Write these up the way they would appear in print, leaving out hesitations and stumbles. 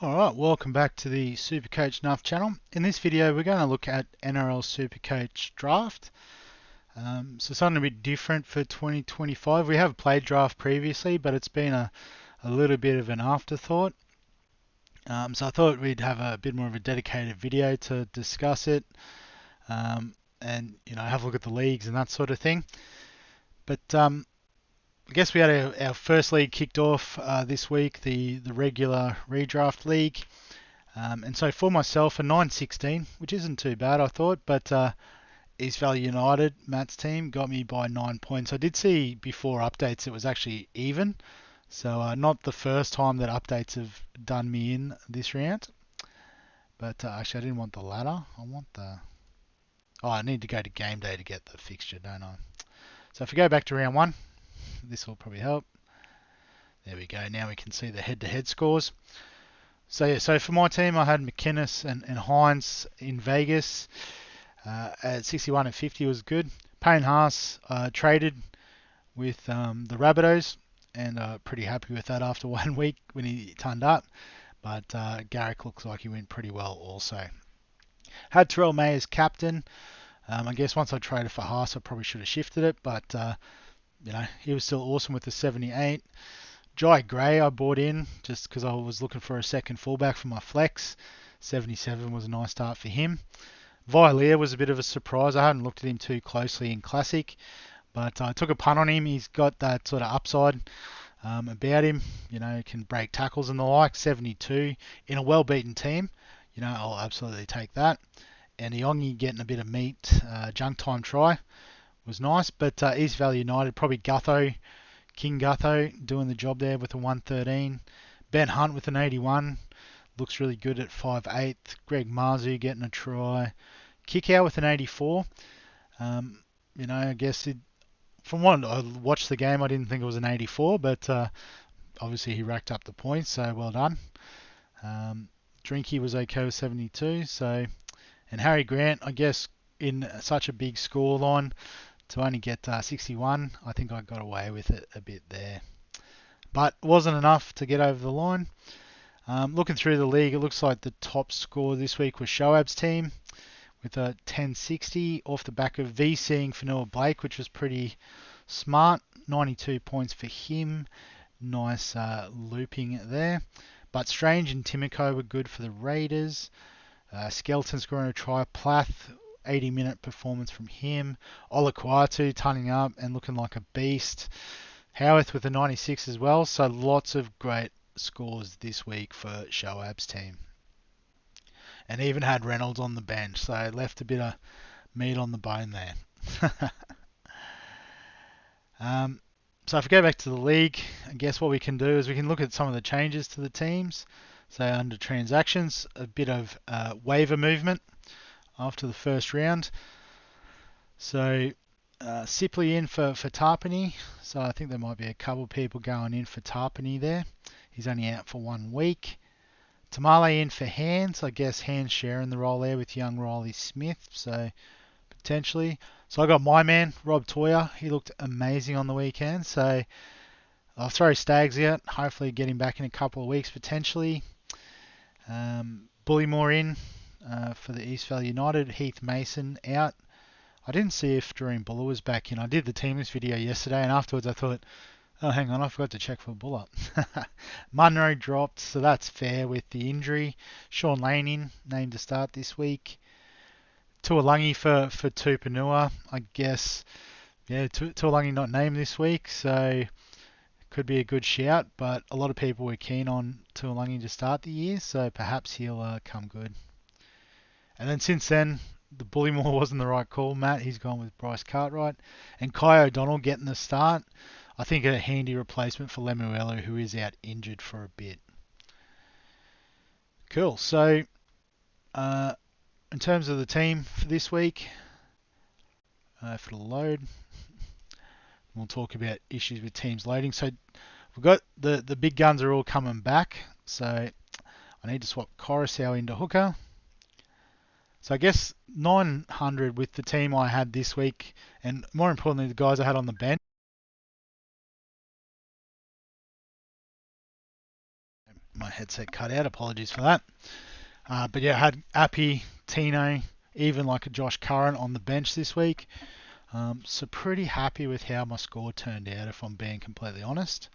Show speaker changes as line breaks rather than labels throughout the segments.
Alright, welcome back to the Supercoach Draft channel. In this video we're going to look at NRL Supercoach Draft. So something a bit different for 2025. We have played draft previously, but it's been a little bit of an afterthought. So I thought we'd have a bit more of a dedicated video to discuss it and have a look at the leagues and that sort of thing. But I guess we had our first league kicked off this week, the regular redraft league. And so for myself, a 9-16, which isn't too bad, I thought, but East Valley United, Matt's team, got me by 9 points. I did see before updates it was actually even, so not the first time that updates have done me in this round. But actually, I didn't want the ladder. I want the... Oh, I need to go to game day to get the fixture, don't I? So if we go back to round one, this will probably help. There we go. Now we can see the head-to-head scores. So yeah, so for my team, I had McInnes and Hines in Vegas at 61 and 50 was good. Payne Haas traded with the Rabbitohs, and pretty happy with that after 1 week when he turned up. But Garrick looks like he went pretty well also. Had Terrell May as captain. I guess once I traded for Haas, I probably should have shifted it, but he was still awesome with the 78. Jai Gray I bought in just because I was looking for a second fullback for my flex. 77 was a nice start for him. Villiers was a bit of a surprise. I hadn't looked at him too closely in Classic, but I took a punt on him. He's got that sort of upside about him. Can break tackles and the like. 72 in a well-beaten team. I'll absolutely take that. And Iongi getting a bit of meat, junk time try was nice. But East Valley United, probably King Gutho doing the job there with a 113. Ben Hunt with an 81. Looks really good at 5'8". Greg Marzu getting a try. Kickout with an 84. I guess from what I watched the game, I didn't think it was an 84, but obviously he racked up the points, so well done. Drinky was okay with 72. And Harry Grant, I guess in such a big score line, to only get 61, I think I got away with it a bit there. But it wasn't enough to get over the line. Looking through the league, it looks like the top score this week was Shoab's team with a 1060 off the back of VCing Fanua Blake, which was pretty smart. 92 points for him. Nice looping there. But Strange and Timoko were good for the Raiders. Skeleton scoring a try. Plath, 80-minute performance from him. Olaquatu turning up and looking like a beast. Howarth with a 96 as well. So lots of great scores this week for Shoab's team. And even had Reynolds on the bench, so left a bit of meat on the bone there. So if we go back to the league, I guess what we can do is we can look at some of the changes to the teams. So under transactions, a bit of waiver movement after the first round. So Sipley in for Tarpany. So I think there might be a couple of people going in for Tarpany there. He's only out for 1 week. Tamale in for Hands. I guess Hands sharing the role there with young Riley Smith. So potentially. So I got my man, Rob Toyer. He looked amazing on the weekend. So I'll throw Stags out. Hopefully get him back in a couple of weeks potentially. Bullymore in for the East Valley United. Heath Mason out. I didn't see if Doreen Buller was back in. I did the team list video yesterday, and afterwards I thought, oh, hang on, I forgot to check for Buller. Munro dropped, so that's fair with the injury. Sean Lane in, named to start this week. Tuolangi for Tupanua, I guess. Yeah, Tuolangi not named this week, so could be a good shout, but a lot of people were keen on Tuolangi to start the year, so perhaps he'll come good. And then since then, the Bullymore wasn't the right call, Matt. He's gone with Bryce Cartwright. And Kai O'Donnell getting the start. I think a handy replacement for Lemuelu, who is out injured for a bit. Cool. So, in terms of the team for this week, for the load, we'll talk about issues with teams loading. So, we've got the big guns are all coming back. So, I need to swap Coruscant into hooker. So I guess 900 with the team I had this week, and more importantly, the guys I had on the bench. My headset cut out. Apologies for that. But yeah, I had Appy, Tino, even like a Josh Curran on the bench this week. So pretty happy with how my score turned out, if I'm being completely honest.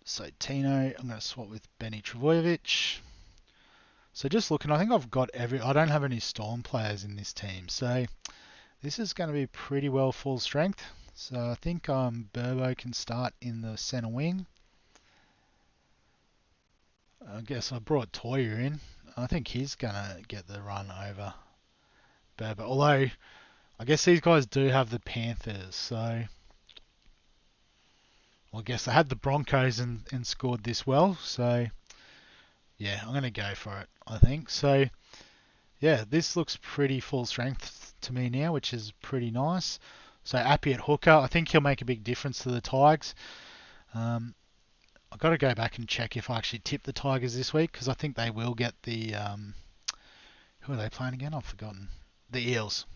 So Tino, I'm going to swap with Benny Travojevic. So just looking, I think I've got I don't have any Storm players in this team. So this is going to be pretty well full strength. So I think Burbo can start in the centre wing. I guess I brought Toya in. I think he's going to get the run over Burbo. Although, I guess these guys do have the Panthers. So, well, I guess they had the Broncos and scored this well. So, yeah, I'm going to go for it, I think. So, yeah, this looks pretty full strength to me now, which is pretty nice. So, Appy at hooker. I think he'll make a big difference to the Tigers. I've got to go back and check if I actually tip the Tigers this week, because I think they will get the... who are they playing again? I've forgotten. The Eels.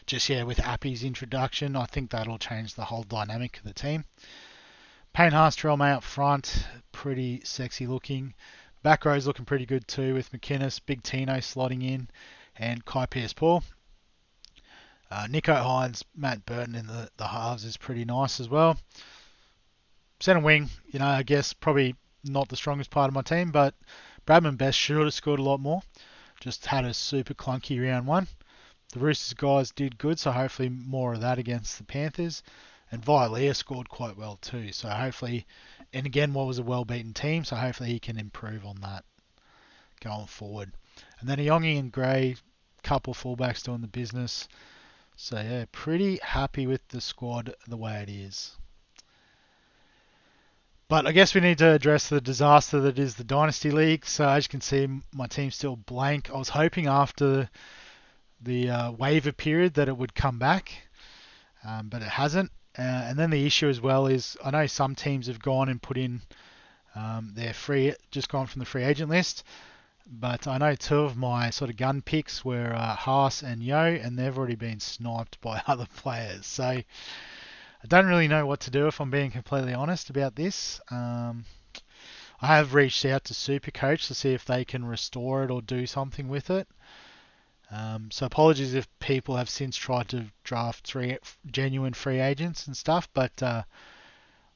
Just, yeah, with Appy's introduction, I think that'll change the whole dynamic of the team. Payne Haas, Terrell May up front. Pretty sexy looking. Back row's looking pretty good too, with McInnes, Big Tino slotting in, and Kai Pearce-Paul. Nico Hines, Matt Burton in the halves is pretty nice as well. Centre wing, I guess probably not the strongest part of my team, but Bradman Best should have scored a lot more. Just had a super clunky round one. The Roosters guys did good, so hopefully more of that against the Panthers. And Vilea scored quite well too, so hopefully, and again, what was a well-beaten team, so hopefully he can improve on that going forward. And then Ayongi and Gray, couple fullbacks doing the business. So yeah, pretty happy with the squad the way it is. But I guess we need to address the disaster that is the Dynasty League. So as you can see, my team's still blank. I was hoping after the waiver period that it would come back, but it hasn't. And then the issue as well is I know some teams have gone and put in their just gone from the free agent list. But I know two of my sort of gun picks were Haas and Yo, and they've already been sniped by other players. So I don't really know what to do, if I'm being completely honest about this. I have reached out to Supercoach to see if they can restore it or do something with it. So apologies if people have since tried to draft 3 genuine free agents and stuff, but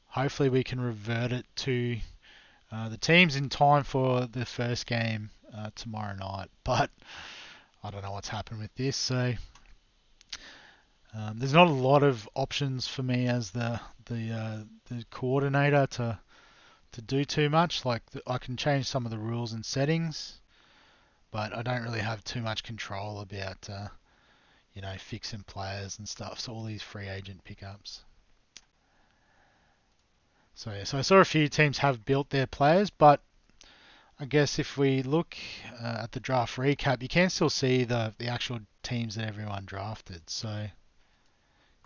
hopefully we can revert it to the teams in time for the first game tomorrow night. But I don't know what's happened with this, so there's not a lot of options for me as the coordinator to do too much. Like I can change some of the rules and settings, but I don't really have too much control about fixing players and stuff. So all these free agent pickups. So yeah, so I saw a few teams have built their players, but I guess if we look at the draft recap, you can still see the actual teams that everyone drafted. So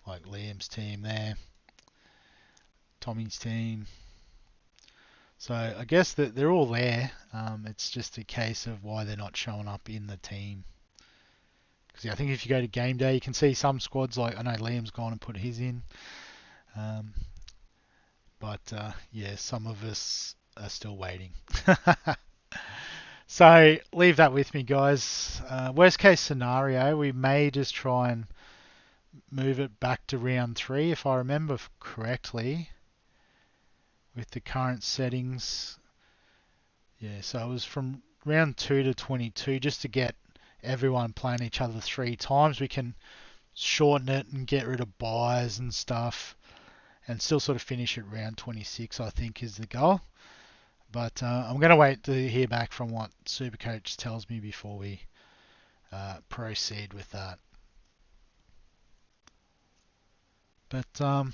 like Liam's team there, Tommy's team. So I guess that they're all there. It's just a case of why they're not showing up in the team. Because yeah, I think if you go to game day, you can see some squads, like I know Liam's gone and put his in. But yeah, some of us are still waiting. So leave that with me, guys. Worst case scenario, we may just try and move it back to round 3, if I remember correctly, with the current settings. Yeah, so it was from round 2 to 22, just to get everyone playing each other 3 times. We can shorten it and get rid of buys and stuff, and still sort of finish at round 26, I think, is the goal. But I'm going to wait to hear back from what Supercoach tells me before we proceed with that. But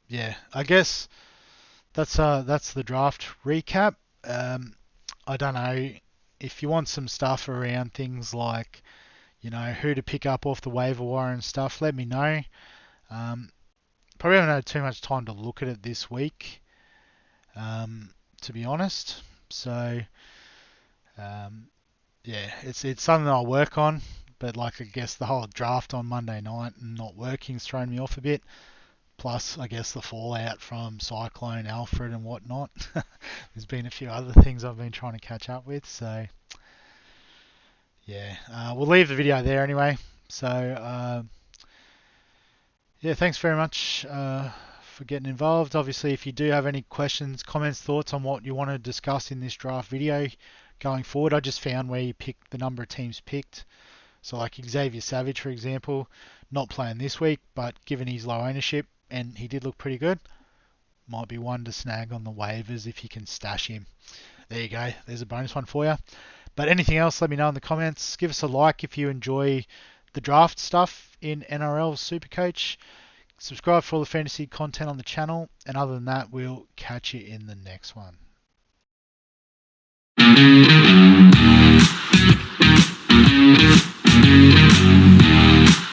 yeah, I guess that's the draft recap. I don't know if you want some stuff around things like who to pick up off the waiver wire and stuff. Let me know. Probably haven't had too much time to look at it this week, to be honest. So yeah, it's something I'll work on. But like I guess the whole draft on Monday night and not working's thrown me off a bit. Plus, I guess the fallout from Cyclone Alfred and whatnot. There's been a few other things I've been trying to catch up with. So yeah, we'll leave the video there anyway. So yeah, thanks very much for getting involved. Obviously, if you do have any questions, comments, thoughts on what you want to discuss in this draft video going forward, I just found where you picked the number of teams picked. So like Xavier Savage, for example, not playing this week, but given his low ownership, and he did look pretty good, might be one to snag on the waivers if you can stash him. There you go. There's a bonus one for you. But anything else, let me know in the comments. Give us a like if you enjoy the draft stuff in NRL Supercoach. Subscribe for all the fantasy content on the channel. And other than that, we'll catch you in the next one.